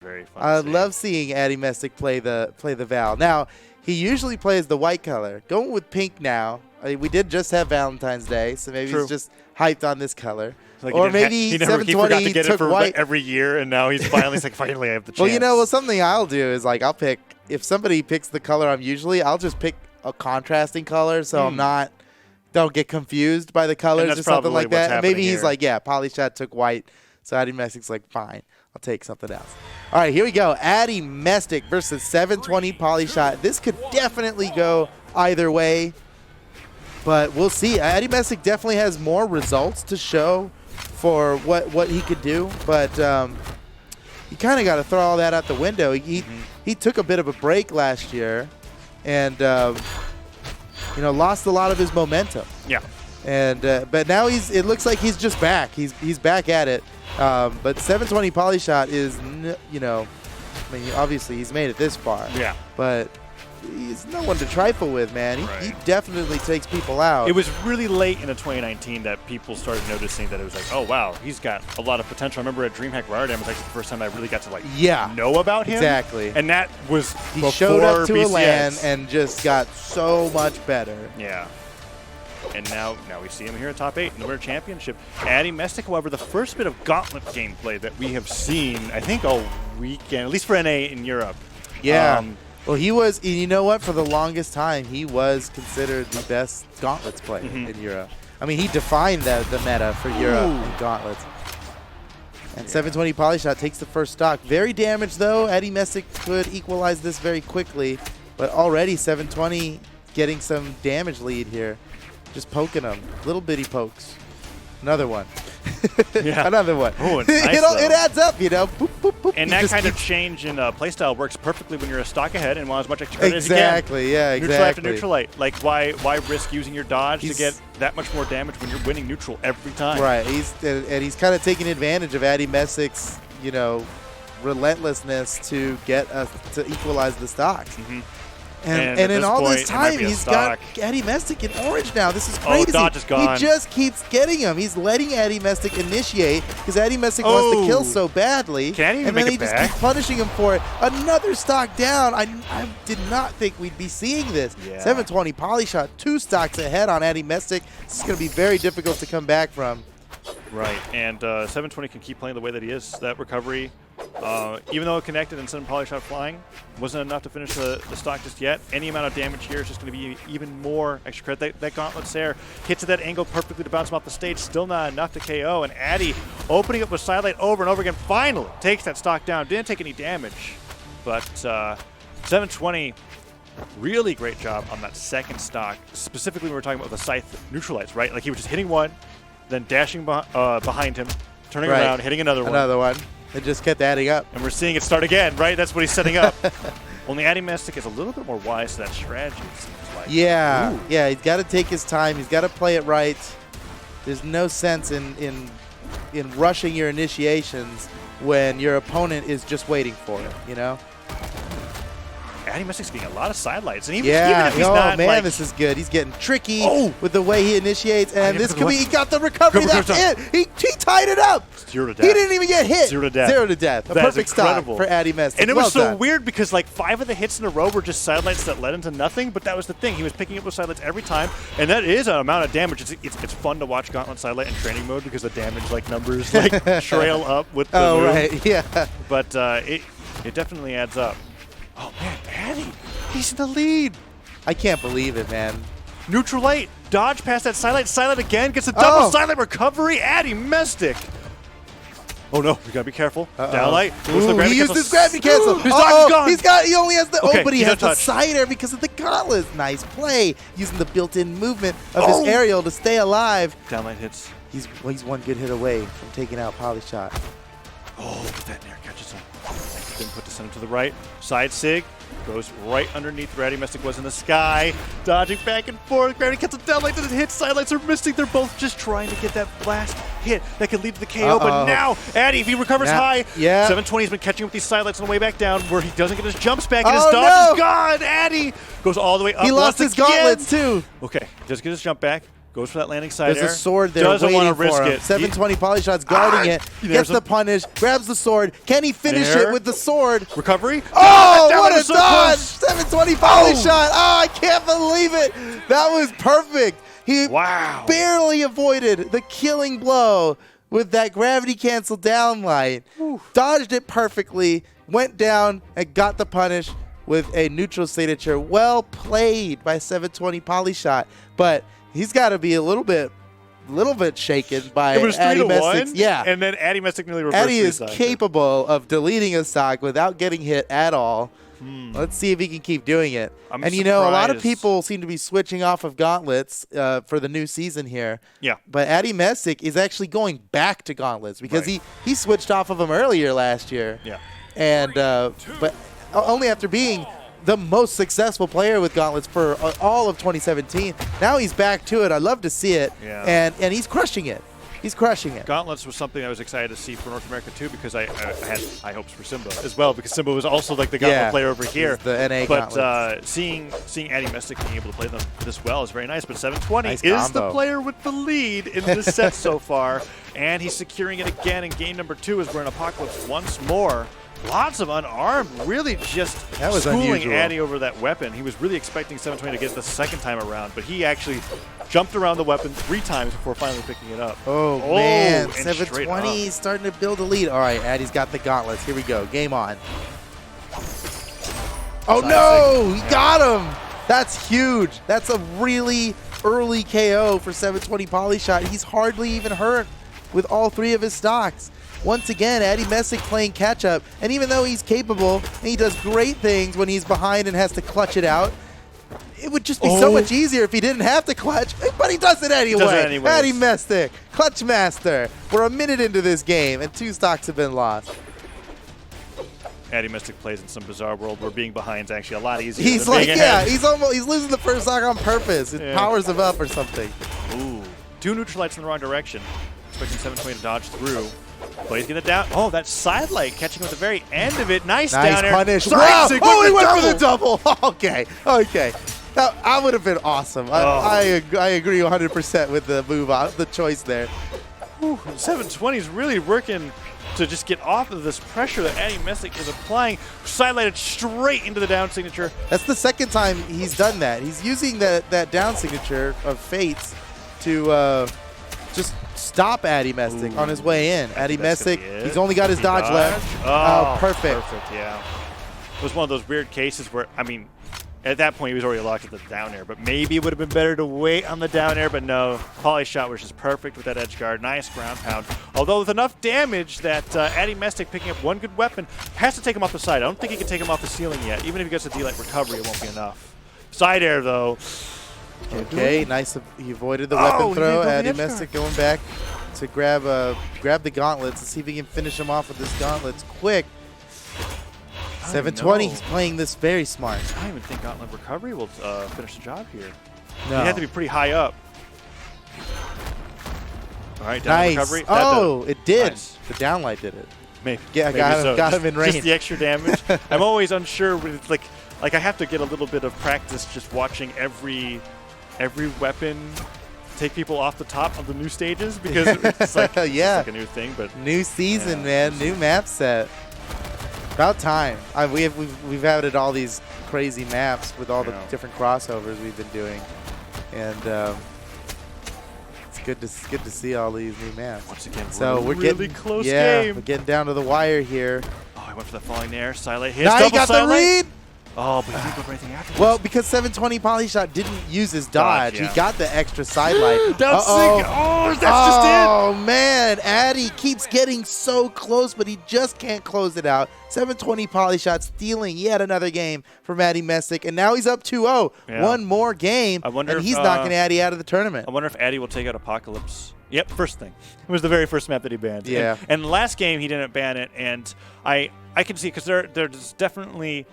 Very fun. I love seeing Addymestic play the Val. Now, he usually plays the white color. Going with pink now. We did just have Valentine's Day, so maybe he's just hyped on this color. Like or maybe he 720 forgot to get took it for white every year, and now he's finally like, finally I have the chance. Well, you know, something I'll do is like I'll pick, if somebody picks the color I'm usually, I'll just pick a contrasting color so I'm not, don't get confused by the colors or something like that. And maybe he's like, yeah, Polyshot took white, so Addymestic's like, fine, I'll take something else. All right, here we go. Addymestic versus 720 Polyshot. This could definitely go either way, but we'll see. Addymestic definitely has more results to show for what he could do, but you kind of got to throw all that out the window. He took a bit of a break last year, and you know, lost a lot of his momentum. Yeah. And but now it looks like he's just back. He's back at it. But 720 Polyshot is, you know, I mean, obviously he's made it this far. Yeah. But he's no one to trifle with, man. He definitely takes people out. It was really late in 2019 that people started noticing that it was like, oh, wow, he's got a lot of potential. I remember at DreamHack Rotterdam was actually the first time I really got to, like, know about him. Exactly. And that was he showed up to BCS. a LAN and just got so much better. Yeah. And now we see him here at top 8 in the World Championship. Addymestic, however, the first bit of Gauntlet gameplay that we have seen, I think, all weekend, at least for NA in Europe. Yeah. Well, he was, you know what, for the longest time, he was considered the best Gauntlets player in Europe. I mean, he defined the meta for Europe in Gauntlets. And 720 Polyshot takes the first stock. Very damaged, though. Addymestic could equalize this very quickly, but already 720 getting some damage lead here. Just poking him. Little bitty pokes. Another one. Another one. Oh, nice, it adds up, you know. Boop, boop, boop. And that kind of change in playstyle works perfectly when you're a stock ahead and want as much extra credit as you can. Exactly, yeah, exactly. Neutral after neutral light. Like, why risk using your dodge to get that much more damage when you're winning neutral every time? Right. He's kind of taking advantage of Addymestic's, you know, relentlessness to get us to equalize the stocks. And in all this time, he's got Addymestic in orange now. This is crazy. Oh, dodge is gone. He just keeps getting him. He's letting Addymestic initiate because Addymestic wants to kill so badly. Can he even and make then it he just back? keeps punishing him for it. Another stock down. I did not think we'd be seeing this. 720 Polyshot, 2 stocks ahead on Addymestic. This is going to be very difficult to come back from. Right, and 720 can keep playing the way that he is. That recovery, even though it connected and sent Polyshot flying, wasn't enough to finish the stock just yet. Any amount of damage here is just going to be even more extra credit. That Gauntlet's there. Hits at that angle perfectly to bounce him off the stage. Still not enough to KO. And Addy opening up with sidelight over and over again. Finally takes that stock down. Didn't take any damage. But 720, really great job on that second stock. Specifically, we were talking about the Scythe neutralites, right? Like he was just hitting one, then dashing behind him, turning around, hitting another one. It just kept adding up. And we're seeing it start again, right? That's what he's setting up. Only Addymestic is a little bit more wise to that strategy, it seems like. Yeah. Yeah, he's got to take his time. He's got to play it right. There's no sense in rushing your initiations when your opponent is just waiting for it, you know? Addymestic's getting a lot of sidelights. And even if he's not, man, like, this is good. He's getting tricky with the way he initiates, and this could be. He got the recovery. Recover That's it. He tied it up. 0 to death. He didn't even get hit. 0 to death. 0 to death. A perfect stop for Addymestic. And it was so weird because like 5 of the hits in a row were just sidelights that led into nothing. But that was the thing. He was picking up those sidelights every time, and that is an amount of damage. It's fun to watch Gauntlet sidelight in training mode because the damage like numbers like trail up with the move. Right, yeah. But it definitely adds up. Oh man, Addy, he's in the lead. I can't believe it, man. Neutral light, dodge past that sidelight, sidelight again, gets a double sidelight recovery. Addymestic. Oh no, we gotta be careful. Downlight. He used his gravity cancel. His dodge is gone. He only has the but he has the touch. side air because of the gauntlet. Nice play, using the built-in movement of his aerial to stay alive. Downlight hits. He's one good hit away from taking out Polyshot. Oh, but that nair catches him. Didn't put the center to the right. Side sig goes right underneath where Addymestic was in the sky. Dodging back and forth. Gravity gets a downlight to the hit. Sidelights are missing. They're both just trying to get that last hit that could lead to the KO. But now, Addy, if he recovers high, 720's been catching up with these sidelights on the way back down where he doesn't get his jumps back and his dodge is gone. Addy goes all the way up. He lost his gauntlets too. Okay, does get his jump back. Goes for that landing side There's air. a sword there Doesn't waiting want to risk for him. it. 720 polyshot's guarding it. Gets the punish. Grabs the sword. Can he finish it with the sword? Recovery. Oh, what a dodge! 720 polyshot. Oh, I can't believe it. That was perfect. He barely avoided the killing blow with that gravity cancel down light. Dodged it perfectly. Went down and got the punish with a neutral signature. Well played by 720 polyshot. But he's got to be a little bit shaken by Addymestic. Yeah. And then Addymestic nearly reversed. Addy is capable of deleting a stock without getting hit at all. Let's see if he can keep doing it. And you know, a lot of people seem to be switching off of gauntlets for the new season here. Yeah. But Addymestic is actually going back to gauntlets because he switched off of them earlier last year. Yeah. And but only after being the most successful player with gauntlets for all of 2017. Now he's back to it. I love to see it. Yeah. And he's crushing it. He's crushing it. Gauntlets was something I was excited to see for North America too, because I had high hopes for Simba as well, because Simba was also like the gauntlet player over here. The NA but seeing Addymestic being able to play them this well is very nice. But 720 is the player with the lead in this set so far, and he's securing it again in game number 2 as we're in Apocalypse once more. Lots of unarmed, really just schooling Addy over that weapon. He was really expecting 720 to get it the second time around, but he actually jumped around the weapon 3 times before finally picking it up. Oh man, 720 is starting to build a lead. All right, Addy's got the gauntlets. Here we go. Game on. Oh no, he got him. That's huge. That's a really early KO for 720 polyshot. He's hardly even hurt with all 3 of his stocks. Once again, Addymestic playing catch-up, and even though he's capable and he does great things when he's behind and has to clutch it out, it would just be so much easier if he didn't have to clutch, but he does it anyway. Addymestic, clutch master. We're a minute into this game, and 2 stocks have been lost. Addymestic plays in some bizarre world where being behind is actually a lot easier. He's like, he's losing the first stock on purpose. It powers him up or something. Ooh, 2 neutral lights in the wrong direction. Expecting 720 to dodge through. But he's going to down. Oh, that side light catching him at the very end of it. Nice down air. Punish. Wow. Oh, he went for the double. Okay. Okay. That would have been awesome. I agree 100% with the move on, the choice there. 720 is really working to just get off of this pressure that Addymestic is applying. Side lighted straight into the down signature. That's the second time he's done that. He's using that down signature of Fates to just stop Addymestic on his way in. Addymestic, he's only got his dodge left. Oh, perfect. Perfect, yeah. It was one of those weird cases where, I mean, at that point he was already locked at the down air, but maybe it would have been better to wait on the down air, but no. Polyshot was just perfect with that edge guard. Nice ground pound. Although with enough damage that Addymestic picking up one good weapon has to take him off the side. I don't think he can take him off the ceiling yet. Even if he gets a D-light recovery, it won't be enough. Side air, though. Okay, nice. He avoided the weapon throw. Addymestic going back to grab the gauntlets and see if he can finish him off with his gauntlets quick. 720, he's playing this very smart. I don't even think gauntlet recovery will finish the job here. No. He had to be pretty high up. All right, down recovery. It did. Nice. The downlight did it. Maybe. Yeah, got him in range. Just the extra damage. I'm always unsure with like I have to get a little bit of practice just watching every weapon take people off the top of the new stages, because it's like, it's like a new thing. But new season, man, new map set. About time. We've added all these crazy maps with all the different crossovers we've been doing, and it's good to see all these new maps. Once again, so we're really getting close game. We're getting down to the wire here. Oh, I went for the falling air. Silent hit. Now he got the read. Oh, but he didn't go for anything afterwards. Well, because 720 polyshot didn't use his dodge, he got the extra side light. That's just it. Oh, man. Addy keeps getting so close, but he just can't close it out. 720 polyshot stealing yet another game from Addymestic, and now he's up 2-0. One more game, and he's knocking Addy out of the tournament. I wonder if Addy will take out Apocalypse. Yep, first thing. It was the very first map that he banned. Yeah. And last game, he didn't ban it, and I can see, because there's definitely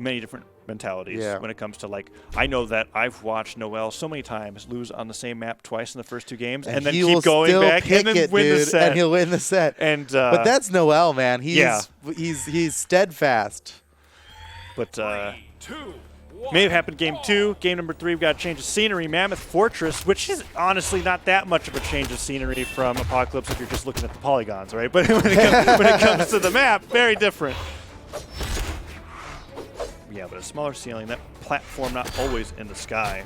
many different mentalities when it comes to, like, I know that I've watched Noel so many times lose on the same map twice in the first 2 games, and then keep going back and then win the set. And he'll win the set. And but that's Noel, man. He's steadfast. But 3, 2, May have happened game 2. Game number 3, we've got a change of scenery. Mammoth Fortress, which is honestly not that much of a change of scenery from Apocalypse if you're just looking at the polygons, right? But when it comes to the map, very different. Yeah, but a smaller ceiling, that platform not always in the sky.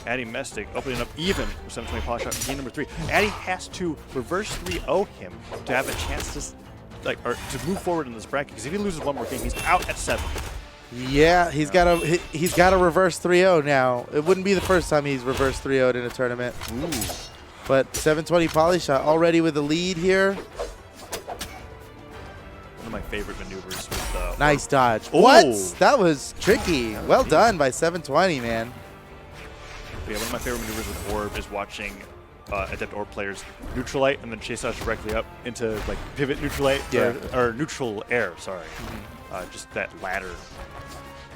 Addymestic opening up even with 720 polyshot in game number 3. Addy has to reverse 3-0 him to have a chance to to move forward in this bracket, because if he loses one more game, he's out at 7. Yeah, he's got a reverse 3-0 now. It wouldn't be the first time he's reverse 3-0'd in a tournament. Ooh. But 720 polyshot already with the lead here. One of my favorite maneuvers with nice dodge. Ooh. What? That was tricky. Well done by 720, man. Yeah, one of my favorite maneuvers with Orb is watching Adept Orb players neutralite and then chase dodge directly up into like pivot neutralite or neutral air, sorry. Just that ladder.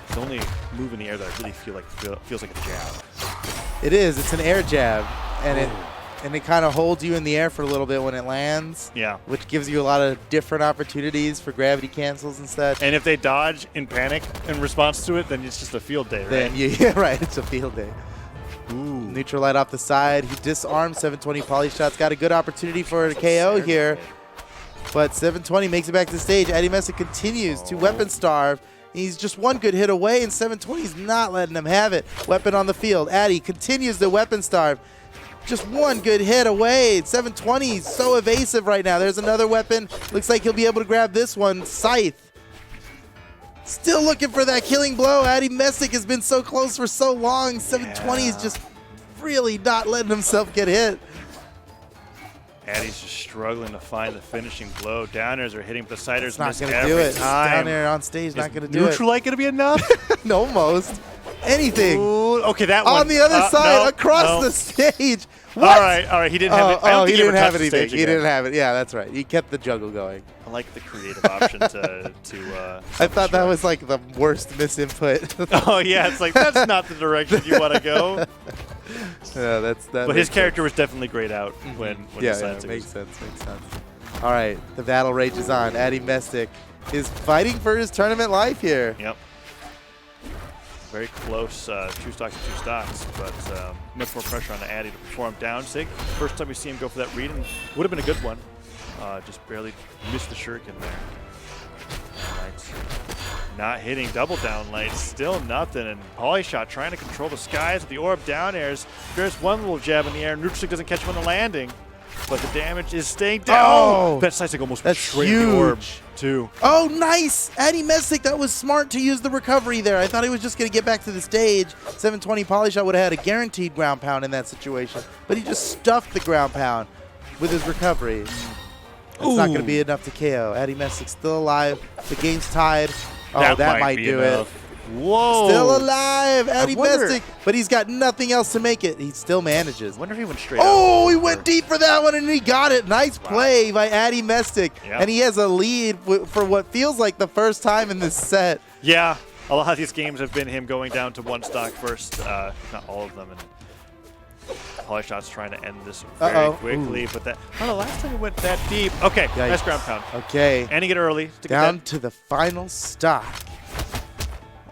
It's the only move in the air that I really feels like a jab. It is. It's an air jab, and it kind of holds you in the air for a little bit when it lands. Yeah. Which gives you a lot of different opportunities for gravity cancels and such. And if they dodge in panic in response to it, then it's just a field day, right? Then yeah, right. It's a field day. Ooh. Neutral light off the side. He disarms 720 polyshot's got a good opportunity for a KO here. But 720 makes it back to the stage. Addymestic continues to weapon starve. He's just one good hit away, and 720's not letting him have it. Weapon on the field. Addy continues to weapon starve. Just one good hit away. 720 is so evasive right now. There's another weapon. Looks like he'll be able to grab this one. Scythe. Still looking for that killing blow. Addymestic has been so close for so long. 720 is just really not letting himself get hit. Addy's just struggling to find the finishing blow. Downers are hitting, but the siders not miss going to every do it. time. Down there on stage, not going to do it. Neutral light going to be enough? No, almost. Anything. Ooh, okay, that one. On the other side, no, across the stage. What? All right. He didn't have it. I don't think he didn't have anything. He didn't have it. Yeah, that's right. He kept the juggle going. I like the creative option to I thought that was like the worst misinput. Oh yeah, it's like that's not the direction you want to go. Yeah, that. But his character was definitely grayed out when makes sense. Makes sense. All right, the battle rages on. Addymestic is fighting for his tournament life here. Yep. Very close, 2 stocks to 2 stocks, but much more pressure on the Addy to perform down sig. First time we see him go for that read, and would have been a good one. Just barely missed the shuriken there. Lights not hitting double down lights, still nothing. And Polyshot trying to control the skies with the orb down airs. There's one little jab in the air. Neutral doesn't catch him on the landing, but the damage is staying down. Oh, that Sisig almost went straight in the orb too. Oh, nice! Addymestic, that was smart to use the recovery there. I thought he was just going to get back to the stage. 720 Polyshot would have had a guaranteed ground pound in that situation, but he just stuffed the ground pound with his recovery. It's not going to be enough to KO. Addymestic still alive. The game's tied. Oh, that might do it. Whoa. Still alive, Addymestic, but he's got nothing else to make it. He still manages. I wonder if he went straight up. Oh, he went deep for that one, and he got it. Nice play by Addymestic. Yep. And he has a lead for what feels like the first time in this set. Yeah, a lot of these games have been him going down to 1 stock first, if not all of them. And Polyshot's trying to end this very quickly, but that the last time he went that deep. Okay, Yikes. Nice ground pound. Okay. Ending it early. Down to the final stock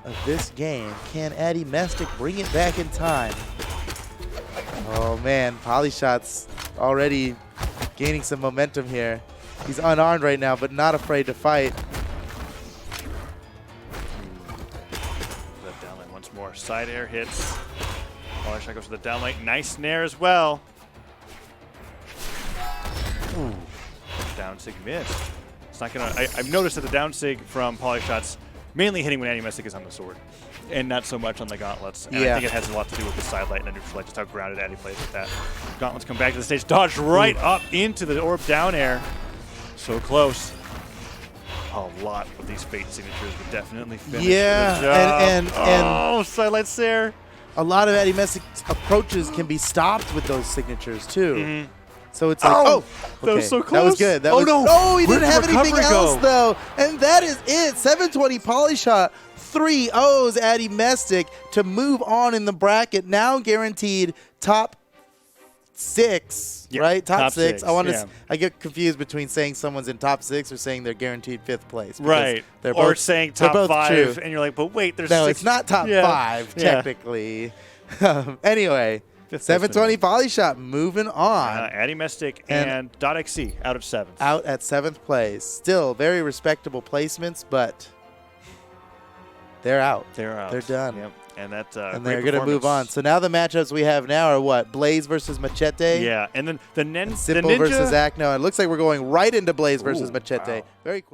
of this game. Can Addymestic bring it back in time? Oh man, Polyshot's already gaining some momentum here. He's unarmed right now, but not afraid to fight. That downlight once more. Side air hits. Polyshot goes for the downlight. Nice snare as well. Ooh. Down sig missed. It's not gonna. I've noticed that the down sig from Polyshot's mainly hitting when Addymestic is on the sword, and not so much on the gauntlets. And I think it has a lot to do with the side light and the neutral light, just how grounded Addy plays with that. Gauntlets come back to the stage, dodge right up into the orb down air. So close. A lot of these fate signatures would definitely finish. Yeah, and side light snare. A lot of Addymestic's approaches can be stopped with those signatures too. So it's like, okay. That was so close. That was good. That was, no, he didn't have anything else though. And that is it. 720 Polyshot 3-0s Addymestic to move on in the bracket. Now guaranteed top 6, right? Top six. I get confused between saying someone's in top 6 or saying they're guaranteed 5th place. Right. They're or both, saying top 5, true. and you're like, but wait, there's no, 6. it's not top 5 technically. Anyway, 720 polyshot moving on. Addymestic and .xc out of 7th. Out at 7th place. Still very respectable placements, but they're out. They're out. They're done. Yep. And that's and they're going to move on. So now the matchups we have now are what? Blaze versus Machete. Yeah, and then the Simple versus Acno. It looks like we're going right into Blaze versus Machete. Wow. Very quick.